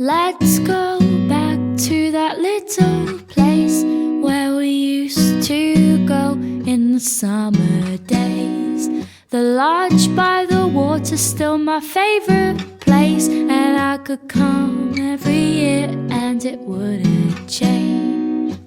Let's go back to that little place where we used to go in the summer days. The lodge by the water's still my favorite place, and I could come every year and it wouldn't change.